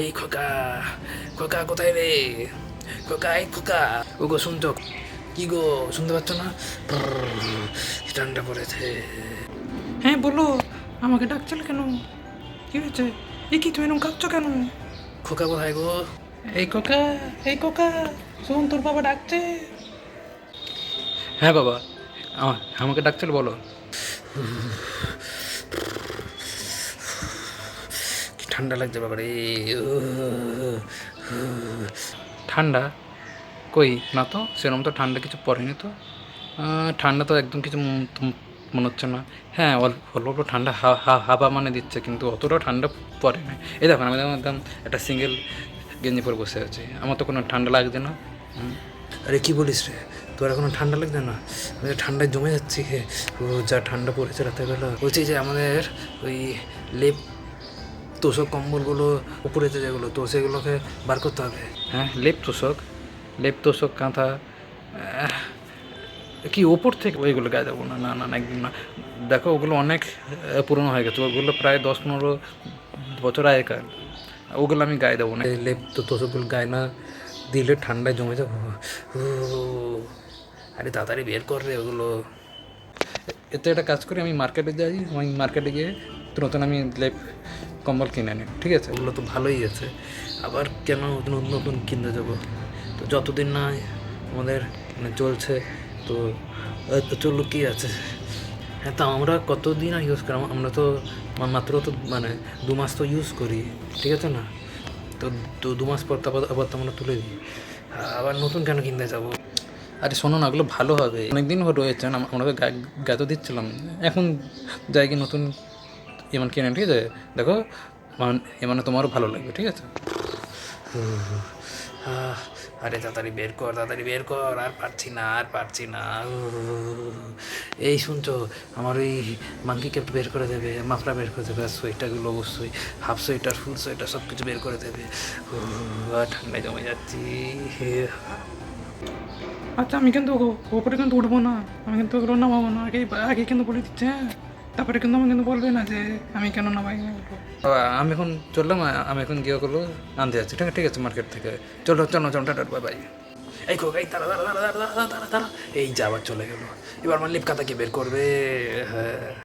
এই খোকা, খোকা কোথায় রে? খোকা, এই খোকা। ও গো শুনছো? কি গো শুনতে পাচ্ছ না? কি ঠান্ডা পড়েছে। হ্যাঁ বলো, আমাকে ডাকছিলে কেন? কি হয়েছে? এ কি, তুমি এরকম কাঁদছো কেন? খোকা কোথায় গো? এই কোকা, এই কোকা, শোন তোর বাবা ডাকছে। হ্যাঁ বাবা, আমাকে ডাকছিল, বলো। কি ঠান্ডা লাগছে বাবা রে। ঠান্ডা? কই না তো, সেরকম তো ঠান্ডা কিছু পড়েনি তো। ঠান্ডা তো একদম কিছু মনে হচ্ছে না। হ্যাঁ, অল্প অল্প ঠান্ডা হাওয়া মানে দিচ্ছে, কিন্তু অতটাও ঠান্ডা পড়ে না। এই দেখো, আমি একদম একটা সিঙ্গেল গেঞ্জি পরে বসে আছি, আমার তো কোনো ঠান্ডা লাগছে না। আরে কি বলিস রে, তোর এখনো ঠান্ডা লাগছে না? আমি তো ঠান্ডায় জমে যাচ্ছি। ও যা ঠান্ডা পড়েছে রাতের বেলা। বলছি যে আমাদের ওই লেপ তোষক কম্বলগুলো উপরে যেগুলো, তো সেগুলোকে বার করতে হবে। হ্যাঁ, লেপ তোষক কাঁথা, কি ওপর থেকে ওইগুলো গায়ে দেবো না, না না না, একদম না। দেখো, ওগুলো অনেক পুরনো হয়ে গেছে, ওগুলো প্রায় 10-15 বছর আগেকার, ওগুলো আমি গায়ে দেবো না। এই লেপ তো তোষকগুলো গায়ে না দিলে ঠান্ডায় জমে যাবো। ও, আরে তাড়াতাড়ি বের কর রে ওগুলো। এতে একটা কাজ করি, আমি মার্কেটে যাই, আমি মার্কেটে গিয়ে নতুন আমি লেপ কম্বল কিনে নিই, ঠিক আছে? ওগুলো তো ভালোই আছে, আবার কেন নতুন নতুন কিনতে যাবো? তো যতদিন না আমাদের মানে চলছে, তো চললো কি আছে। হ্যাঁ, তা আমরা কতদিন আর ইউজ করি? আমরা তো মাত্র তো মানে 2 মাস তো ইউজ করি, ঠিক আছে না? তো 2 মাস পর তারপর আবার তো আমরা তুলে দিই। আবার নতুন কেন কিনতে যাবো? আরে শোনো না, ওগুলো ভালো হবে, অনেকদিন রয়েছে না, আমরা তো গায়ে তো দিচ্ছিলাম, এখন যাই কি নতুন এমন কিনে, ঠিক আছে? দেখো, মানে তোমারও ভালো লাগবে, ঠিক আছে? আরে তাড়াতাড়ি বের কর, তাড়াতাড়ি বের কর, আর পারছি না, আর পারছি না। এই শুনছো, আমার ওই মাঙ্কি ক্যাপ বের করে দেবে, মাফলা বের করে দেবে, আর সোয়েটারগুলো অবশ্যই, হাফ সোয়েটার, ফুল সোয়েটার সব কিছু বের করে দেবে। ঠান্ডায় জমে যাচ্ছি। আচ্ছা, আমি কিন্তু ওপরে কিন্তু উঠবো না, আমি কিন্তু ওগুলো নামাবো না, আগে আগে কিন্তু বলে দিচ্ছে, হ্যাঁ? তারপরে কিন্তু আমি কিন্তু বলবে না যে আমি কেন নামাই না। আমি এখন চললাম, আমি এখন গিয়ে ওগুলো আনতে যাচ্ছি, ঠিক আছে? ঠিক আছে, মার্কেট থেকে। চলো চলো চলো, টাটা, বাই বাই। এই খোক, এই তারা তারা তারা তারা তারা তারা, এই যাবার চলে গেলো। এবার আমার লিপ খাতা কি বের করবে? হ্যাঁ।